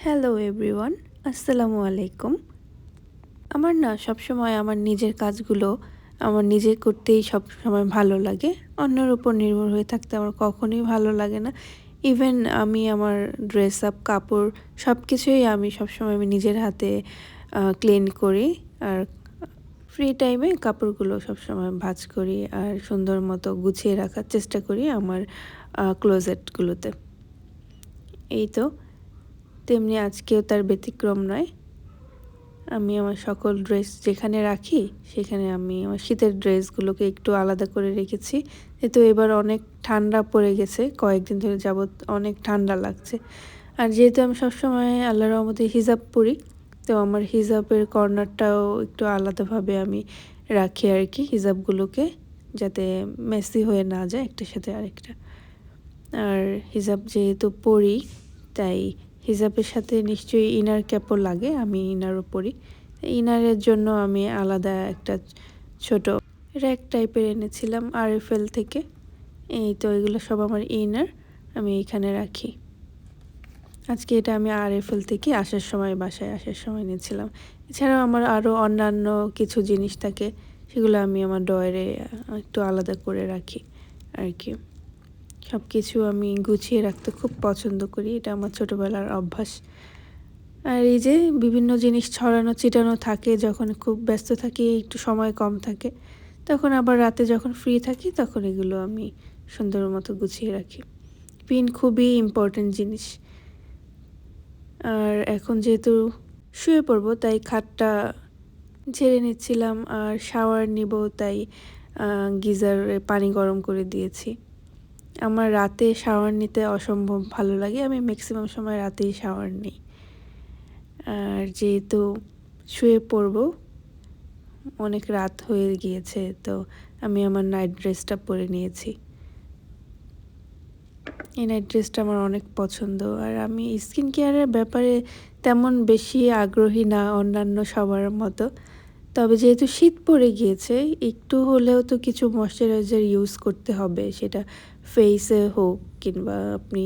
Hello everyone, আসসালামু আলাইকুম। আমার না সবসময় আমার নিজের কাজগুলো আমার নিজে করতেই সবসময় ভালো লাগে। অন্যের উপর নির্ভর হয়ে থাকতে আমার কখনোই ভালো লাগে না। ইভেন আমি আমার ড্রেস আপ, কাপড় সব কিছুই আমি সবসময় নিজের হাতে ক্লিন করি। আর ফ্রি টাইমে কাপড়গুলো সবসময় ভাঁজ করি আর সুন্দর মতো গুছিয়ে রাখার চেষ্টা করি আমার ক্লোজেটগুলোতে। এই তো, তেমনি আজকেও তার ব্যতিক্রম নয়। আমি আমার সকল ড্রেস যেখানে রাখি সেখানে আমি আমার শীতের ড্রেসগুলোকে একটু আলাদা করে রেখেছি। যেহেতু এবার অনেক ঠান্ডা পড়ে গেছে, কয়েকদিন ধরে যাবৎ অনেক ঠান্ডা লাগছে। আর যেহেতু আমি সবসময় আল্লাহর রহমতে হিজাব পরি, তো আমার হিজাবের কর্নারটাও একটু আলাদাভাবে আমি রাখি আর কি, হিজাবগুলোকে যাতে মেসি হয়ে না যায় একটার সাথে আরেকটা। আর হিজাব যেহেতু পরি, তাই হিজাবের সাথে নিশ্চয়ই ইনার ক্যাপও লাগে, আমি ইনারও পরি। ইনারের জন্য আমি আলাদা একটা ছোট র্যাক টাইপের এনেছিলাম আরএফএল থেকে। এই তো, এগুলো সব আমার ইনার আমি এখানে রাখি। আজকে এটা আমি আরএফএল থেকে বাসায় আসার সময় নিয়েছিলাম। এছাড়াও আমার আরও অন্যান্য কিছু জিনিস থাকে, সেগুলো আমি আমার ড্রয়ারে একটু আলাদা করে রাখি আর কি। সব কিছু আমি গুছিয়ে রাখতে খুব পছন্দ করি, এটা আমার ছোটোবেলার অভ্যাস। আর এই যে বিভিন্ন জিনিস ছড়ানো ছিটানো থাকে, যখন খুব ব্যস্ত থাকি, একটু সময় কম থাকে, তখন আবার রাতে যখন ফ্রি থাকি তখন এগুলো আমি সুন্দর মতো গুছিয়ে রাখি। পিন খুবই ইম্পর্ট্যান্ট জিনিস। আর এখন যেহেতু শুয়ে পড়বো, তাই খাটটা ঝেড়ে নিচ্ছিলাম আর শাওয়ার নিব, তাই গিজারে পানি গরম করে দিয়েছি। আমার রাতে শাওয়ার নিতে অসম্ভব ভালো লাগে, আমি ম্যাক্সিমাম সময় রাতেই শাওয়ার নিই। আর যেহেতু শুয়ে পড়ব, অনেক রাত হয়ে গিয়েছে, তো আমি আমার নাইট ড্রেসটা পরে নিয়েছি। এই নাইট ড্রেসটা আমার অনেক পছন্দ। আর আমি স্কিন কেয়ারের ব্যাপারে তেমন বেশি আগ্রহী না অন্যান্য সবার মতো, তবে যেহেতু শীত পড়ে গিয়েছে, একটু হলেও তো কিছু ময়শ্চারাইজার ইউজ করতে হবে, সেটা ফেসে হোক কিংবা আপনি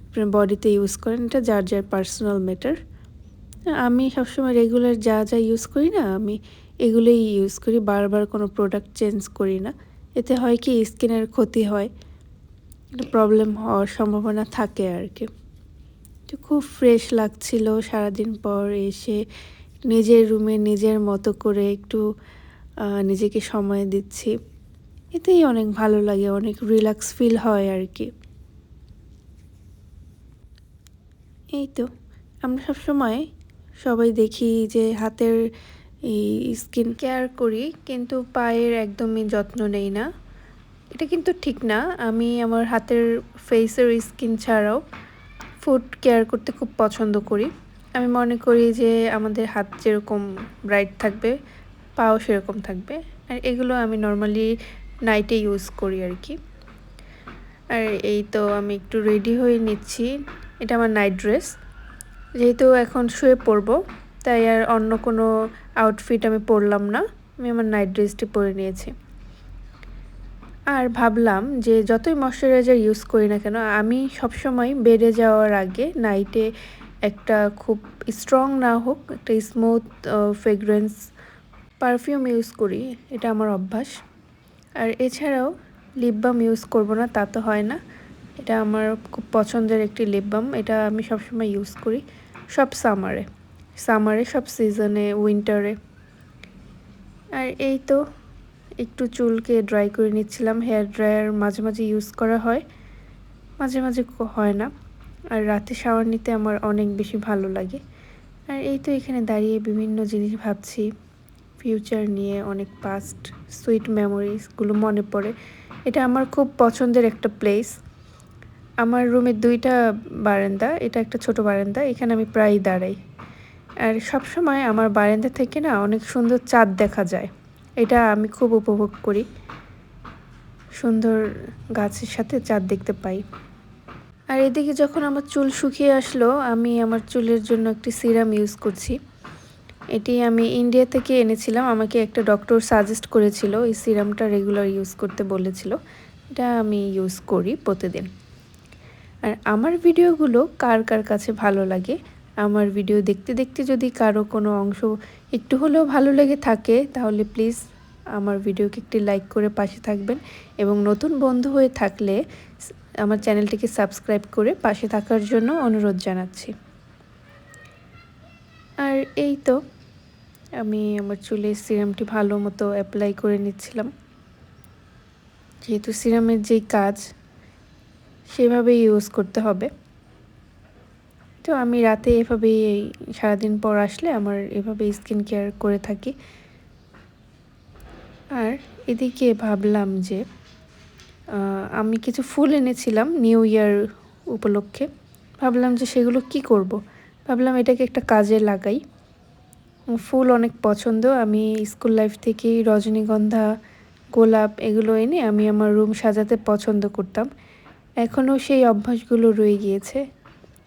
আপনার বডিতে ইউজ করেন, এটা যার যার পার্সোনাল ম্যাটার। আমি সবসময় রেগুলার যা যা ইউজ করি না, আমি এগুলোই ইউজ করি, বারবার কোনো প্রোডাক্ট চেঞ্জ করি না। এতে হয় কি, স্কিনের ক্ষতি হয়, একটা প্রবলেম হওয়ার সম্ভাবনা থাকে আর কি। তো খুব ফ্রেশ লাগছিল সারাদিন পর এসে, নিজের রুমে নিজের মতো করে একটু নিজেকে সময় দিচ্ছি, এতেই অনেক ভালো লাগে, অনেক রিল্যাক্স ফিল হয় আর কি। এই তো, আমরা সবসময় সবাই দেখি যে হাতের এই স্কিন কেয়ার করি, কিন্তু পায়ের একদমই যত্ন নেই না। এটা কিন্তু ঠিক না। আমি আমার হাতের ফেসের স্কিন ছাড়াও ফুড কেয়ার করতে খুব পছন্দ করি। আমি মনে করি যে আমাদের হাত যেরকম ব্রাইট থাকবে, পাও সেরকম থাকবে। আর এগুলো আমি নর্মালি নাইটে ইউজ করি আর কি। আর এই তো, আমি একটু রেডি হয়ে নিচ্ছি। এটা আমার নাইট ড্রেস, যেহেতু এখন শুয়ে পড়বো, তাই আর অন্য কোনো আউটফিট আমি পরলাম না, আমি আমার নাইট ড্রেসটি পরে নিয়েছি। আর ভাবলাম যে যতই ময়শ্চারাইজার ইউজ করি না কেন, আমি সবসময় বেডে যাওয়ার আগে নাইটে একটা খুব স্ট্রং না হোক, একটা স্মুথ ফ্রেগরেন্স পারফিউম ইউজ করি, এটা আমার অভ্যাস। আর এছাড়াও লিপ বাম ইউজ করব না তা তো হয় না, এটা আমার খুব পছন্দের একটি লিপ বাম, এটা আমি সবসময় ইউজ করি সব সামারে, সব সিজনে, উইন্টারে। আর এই তো, একটু চুলকে ড্রাই করে নিচ্ছিলাম। হেয়ার ড্রায়ার মাঝে মাঝে ইউজ করা হয়, মাঝে মাঝে হয় না। আর রাতে শাওয়ার নিতে আমার অনেক বেশি ভালো লাগে। আর এই তো, এখানে দাঁড়িয়ে বিভিন্ন জিনিস ভাবছি, ফিউচার নিয়ে অনেক পাস্ট সুইট মেমোরিজগুলো মনে পড়ে। এটা আমার খুব পছন্দের একটা প্লেস। আমার রুমের 2টা বারান্দা, এটা একটা ছোট বারান্দা, এখানে আমি প্রায় দাঁড়াই। আর সবসময় আমার বারান্দা থেকে না অনেক সুন্দর চাঁদ দেখা যায়, এটা আমি খুব উপভোগ করি। সুন্দর গাছের সাথে চাঁদ দেখতে পাই। আর এদিকে যখন আমার চুল শুকিয়ে আসলো, আমি আমার চুলের জন্য একটি সিরাম ইউজ করছি। এটি আমি ইন্ডিয়া থেকে এনেছিলাম, আমাকে একটা ডক্টর সাজেস্ট করেছিল, এই সিরামটা রেগুলার ইউজ করতে বলেছিল। এটা আমি ইউজ করি প্রতিদিন। আর আমার ভিডিওগুলো কার কার কাছে ভালো লাগে আমার ভিডিও দেখতে দেখতে যদি কারো কোনো অংশ একটু হলেও ভালো লেগে থাকে তাহলে প্লিজ আমার ভিডিওকে একটি লাইক করে পাশে থাকবেন এবং নতুন বন্ধু হয়ে থাকলে আমার চ্যানেলটিকে সাবস্ক্রাইব করে পাশে থাকার জন্য অনুরোধ জানাচ্ছি। আর এই তো আমি আমার চুলে সিরামটি ভালো মতো অ্যাপ্লাই করে নিচ্ছিলাম, যেহেতু সিরামের যেই কাজ সেভাবেই ইউজ করতে হবে। তো আমি রাতে এভাবেই সারাদিন পর আসলে আমার এভাবেই স্কিন কেয়ার করে থাকি। আর এদিকে ভাবলাম যে আমি কিছু ফুল এনেছিলাম নিউ ইয়ার উপলক্ষে, ভাবলাম যে সেগুলো কি করব। ভাবলাম এটাকে একটা কাজে লাগাই। ফুল অনেক পছন্দ, আমি স্কুল লাইফ থেকেই রজনীগন্ধা, গোলাপ এগুলো এনে আমি আমার রুম সাজাতে পছন্দ করতাম। এখনও সেই অভ্যাসগুলো রয়ে গিয়েছে।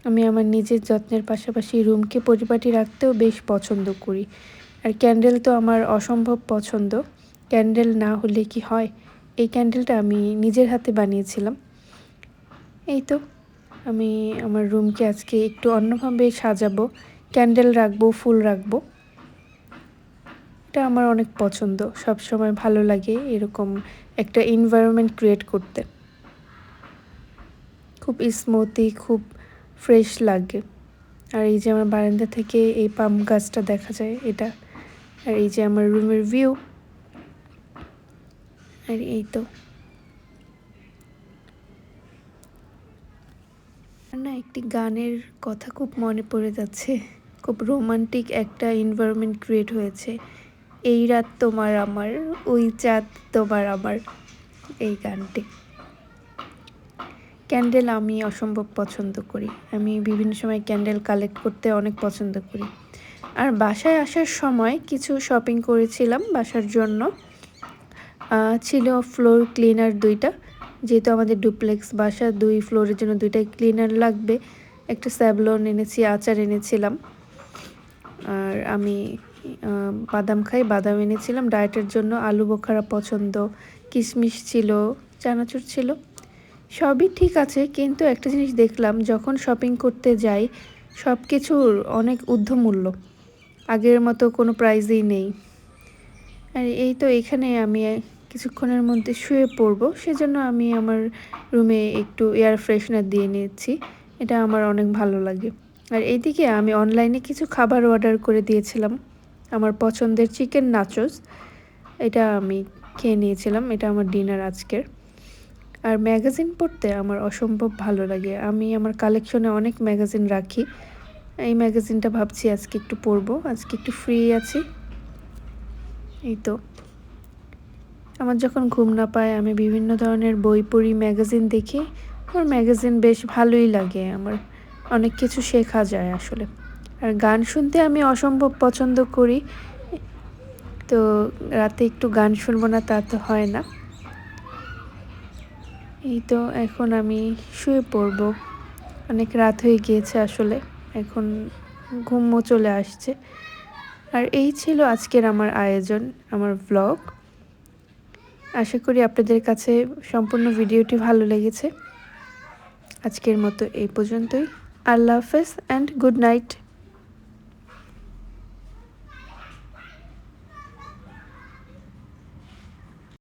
আমি আমার নিজের যত্নের পাশাপাশি রুমকে পরিপাটি রাখতেও বেশ পছন্দ করি। আর ক্যান্ডেল তো আমার অসম্ভব পছন্দ, ক্যান্ডেল না হলে কি হয়। এই ক্যান্ডেলটা আমি নিজের হাতে বানিয়েছিলাম। এই তো আমি আমার রুমকে আজকে একটু অন্যভাবে সাজাবো, ক্যান্ডেল রাখবো, ফুল রাখবো। এটা আমার অনেক পছন্দ, সব সময় ভালো লাগে এরকম একটা এনভায়রনমেন্ট ক্রিয়েট করতে। খুব স্মুথি, খুব ফ্রেশ লাগে। আর এই যে আমার বারান্দা থেকে এই পাম গাছটা দেখা যায় এটা, আর এই যে আমার রুমের ভিউ। আর এই তো না, একটি গানের কথা খুব মনে পড়ে যাচ্ছে, খুব রোমান্টিক একটা এনভায়রনমেন্ট ক্রিয়েট হয়েছে। এই রাত তোমার আমার, ওই চাঁদ তোমার আমার, এই গানটি। ক্যান্ডেল আমি অসম্ভব পছন্দ করি, আমি বিভিন্ন সময় ক্যান্ডেল কালেক্ট করতে অনেক পছন্দ করি। আর বাসায় আসার সময় কিছু শপিং করেছিলাম বাসার জন্য। ছিল ফ্লোর ক্লিনার 2টা, যেহেতু আমাদের ডুপ্লেক্স বাসা, 2 ফ্লোরের জন্য 2টা ক্লিনার লাগবে। একটা স্যাভলন এনেছি, আচার এনেছিলাম। আর আমি বাদাম খাই, বাদাম এনেছিলাম ডায়েটের জন্য। আলু বোখারা পছন্দ, কিশমিশ ছিল, চানাচুর ছিল, সবই ঠিক আছে। কিন্তু একটা জিনিস দেখলাম, যখন শপিং করতে যাই সব কিছুর অনেক ঊর্ধ্বমূল্য, আগের মতো কোনো প্রাইজই নেই। আর এই তো এখানে আমি কিছুক্ষণের মধ্যে শুয়ে পড়বো, সেজন্য আমি আমার রুমে একটু এয়ার ফ্রেশনার দিয়ে নিচ্ছি, এটা আমার অনেক ভালো লাগে। আর এইদিকে আমি অনলাইনে কিছু খাবার অর্ডার করে দিয়েছিলাম, আমার পছন্দের চিকেন নাচোস, এটা আমি খেয়ে নিয়েছিলাম, এটা আমার ডিনার আজকের। আর ম্যাগাজিন পড়তে আমার অসম্ভব ভালো লাগে, আমি আমার কালেকশনে অনেক ম্যাগাজিন রাখি। এই ম্যাগাজিনটা ভাবছি আজকে একটু পড়বো, আজকে একটু ফ্রি আছি। এই তো আমার যখন ঘুম না পায় আমি বিভিন্ন ধরনের বই পড়ি, ম্যাগাজিন দেখি। আমার ম্যাগাজিন বেশ ভালোই লাগে, আমার অনেক কিছু শেখা যায় আসলে। আর গান শুনতে আমি অসম্ভব পছন্দ করি, তো রাতে একটু গান শুনবো না তা তো হয় না। এই তো এখন আমি শুয়ে পড়বো, অনেক রাত হয়ে গিয়েছে আসলে, এখন ঘুমও চলে আসছে। আর এই ছিল আজকের আমার আয়োজন, আমার ব্লগ। আশা করি আপনাদের কাছে সম্পূর্ণ ভিডিওটি ভালো লেগেছে। আজকের মতো এই পর্যন্তই। আল্লাহ হাফেজ অ্যান্ড গুড নাইট।